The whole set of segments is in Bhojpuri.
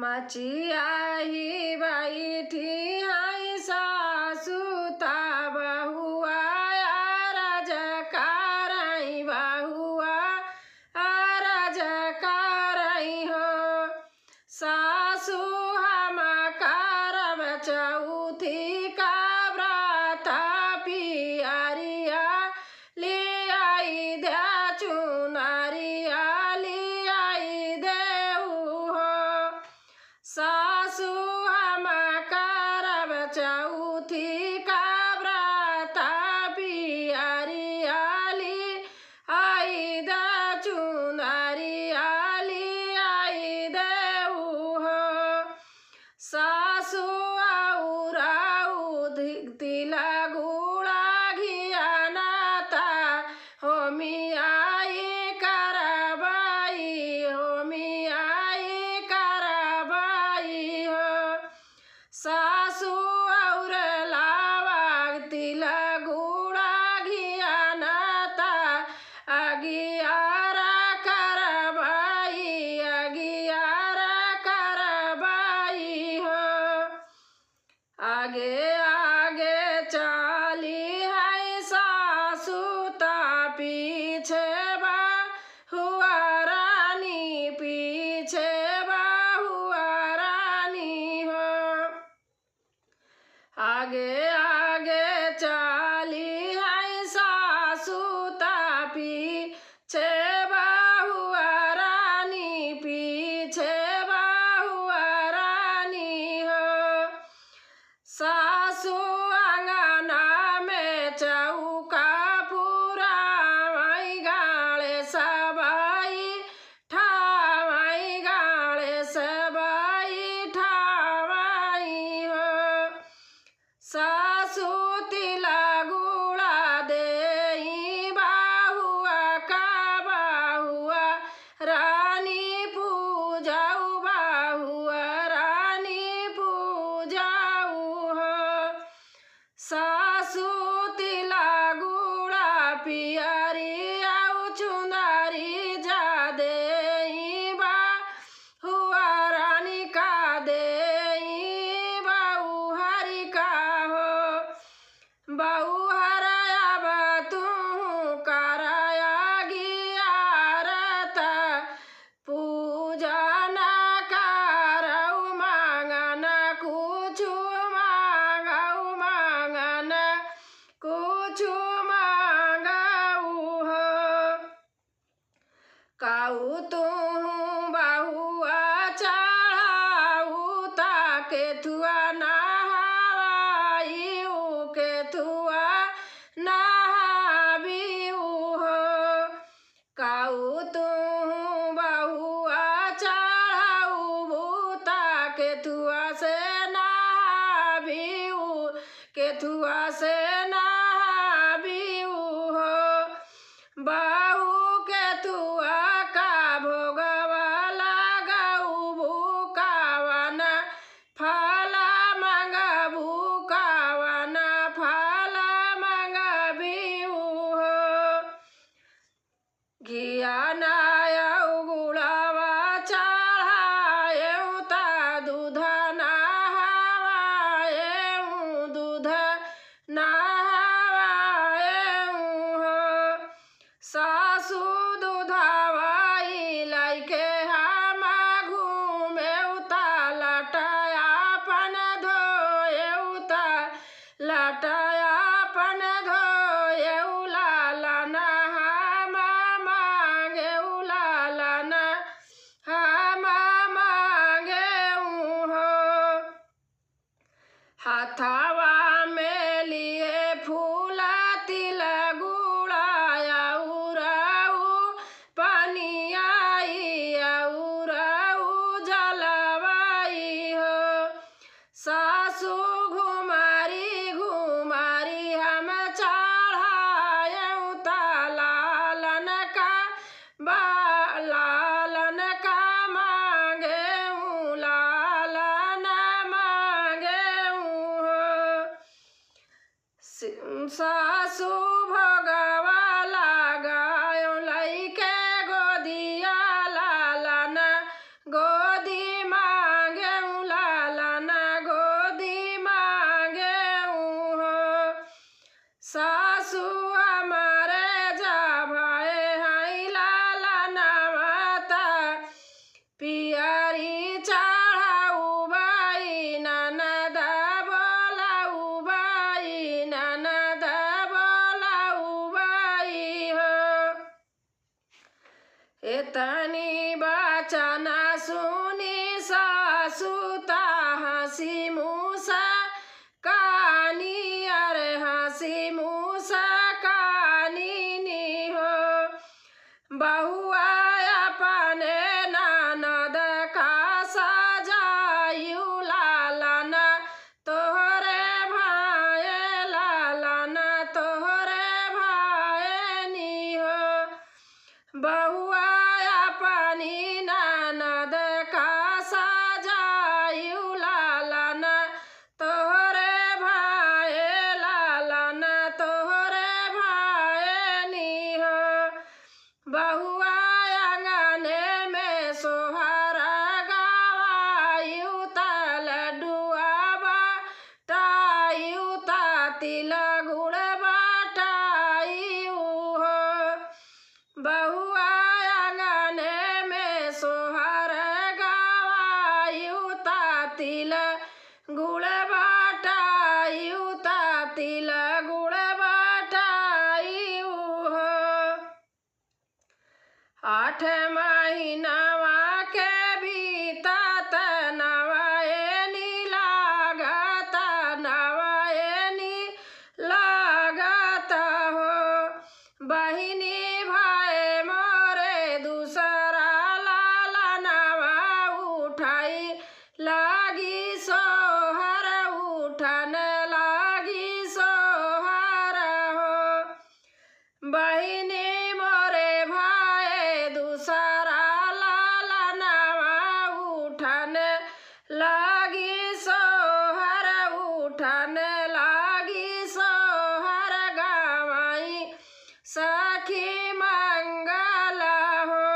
मचिया ही बैठी है सासुता बहुआ रजकारई बहुआ रजकारई हो सासु हम करब चौथी का व्रत पियरिया ले आई दे चुनरिया ले आई देऊ हो सासु हम करब चौथी का व्रत पियरिया ले आई दे चुनरिया ले आई देऊ हो सासु तिला गुड़ा घियानाता हो मियाई करबाई हो मियाई करबाई हो सासु और लावा तिला गुड़ा घियानाता अगियारा करबाई अगियारा करबाई हो आगे आगे चली है सासु ता पीछे हुआ रानी पीछे हुआ रानी हो आगे आगे चली है सासु ता पीछे हुआ रानी पीछे हुआ रानी हो सासु अंगना में चौका पुराई गाले सबाई ठावाई गाले सबाई ठावाई हो सासु तिला गुड़ा देई बाहुआ का बाहुआ रानी पूजाऊ बाहुआ रानी पूजाऊ हो सासु तिला गुड़ा पियरिया चुनरी जा देई बाहुआ रानी का देई बाऊ हरि का हो बाऊ हरब तू करया गियारत पूजा न करऊ मांगन कुछु मांगऊ मांगन कुछु मांगऊ हो काऊ तू बहुआ चढ़ाऊ ताके थुआ नहावाई के थुआ नहाबीऊ हो काऊ तू बहुआ चढ़ाऊ भूता के थुआ से नहाबीऊ के थुआ से नहाबीऊ हो बाहू के थुआ का भोगवा लगाऊ भूकावन फला मंगबू कावन फला मंगबीऊ हो घिया नायऊ गुड़ावा चढ़ाएऊ ता दूध नहावाएऊ दूध हंसी मूसा कानी अरे हंसी मूसा कानी नी हो बहुआ अपने ननद का सजायु लालन तोहरे भाई लालन तोहरे भाई नी हो बहुआ अपनी ननद का सजायु लालन तोहरे भाई लालन तोहरे भाई नी हो बहुआ आंगने में सोहर गवायु लड्डुआ बाटायु तिल गुड़ बाटायु हो बहुआ आंगने में सोहर गवायु तिल गुड़ बाटायु तिल गुड़ बाटायु हो 8 महीनावा के बीतत नवायनी लागत नवायनी लागत हो बहिनी भाई मोरे दूसरा लालनवा उठाई लागी सोहर उठन लागी सोहर हो बहिनी मोरे भाई दूसरा लालनवा उठन लागी सोहर उठन लागी सोहर गवाई सखी मंगल हो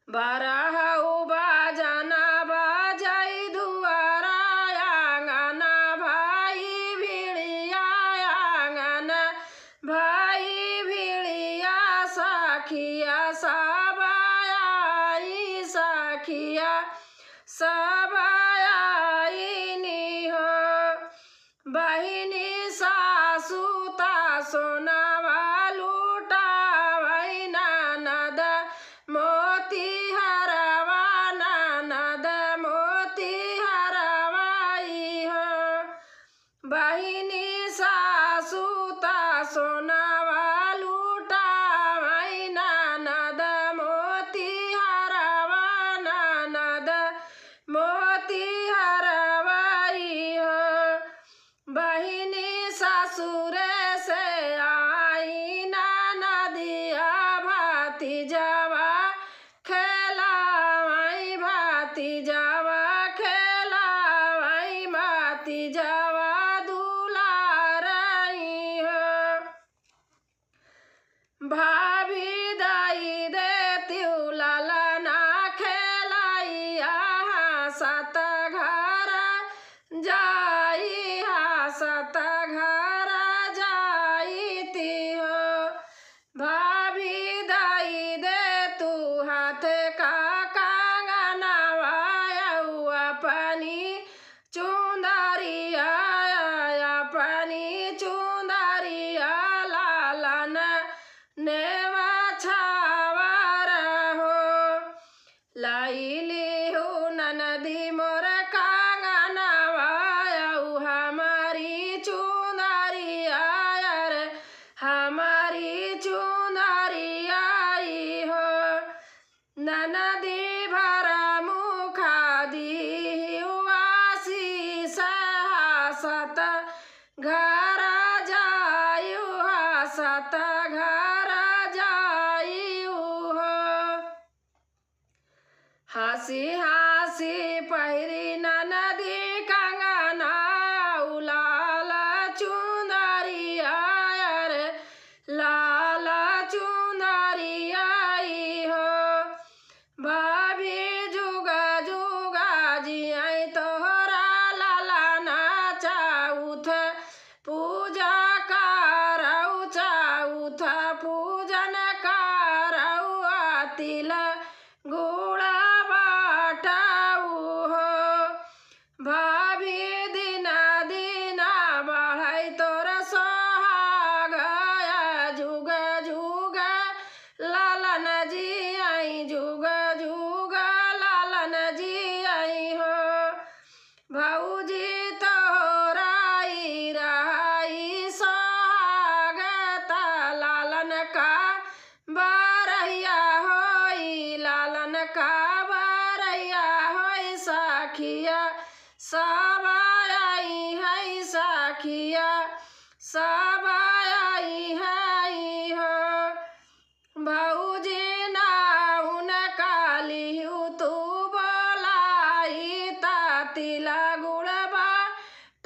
बरहु बाजना बाजई दुआरा आंगन भाई भिड़िया आंगन भाई भिड़िया सखिया सब आई सखिया सब आई नी हो बहिनी सासु सोनावा लूटावई ननद मोती हरवा ननद मोती हरवाई हो बहिनी सासु सोनावा लूटावई ननद मोती हरवा ननद मोती हरवाई हो बहिनी ससुर से आई नदिया भतीजवा खेलावई भतीजवा खेलावई भतीजवा दुलारई हो भाभी दाई देती ललना खेलाइया हंसत घर जाई हंसत घर जाईती हो भाभी दाई दे तू हाथ का कंगनवा अपनी चुंदरिया अपनी चुंदरिया लालन नेवा छावर हो लाइली हूँ ननदी मोर कंगनवा हमारी चुंदरिया रे हमारी चुंदरिया हो ननदी भरा मुखा दी आशीष हसत घर जायु हसत घर जायु हो हंसी हंसी पहिरी ननदी कंगना लाल चुंदरिया रे लाल चुंदरिया हो भाभी जुगा जुगा जियाई तोहरा लालना चाउथ पूजा करऊ चाउथ पूजन करऊ तिल गुड़ बाटाऊ हो भाभी दिना दिना बढ़ई तोर सोहाग जुग जुग लालन जी आई जुग जुग लालन जी आई हो बरैया होई सखिया सब आई है सखिया सब आई है हो भौजी नाउन कालियू तू बोलाई तिला गुड़बा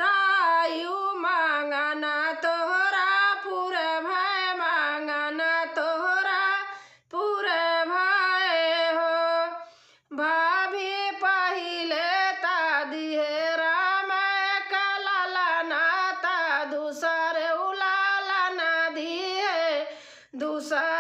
टायू मांगना तोहरा पूरे भय मांगना तोहरा पूरे भय हो भाभी पहिले ता दिहे राम कलाला ना ता दूसरे उलाला ना दिए दूसरे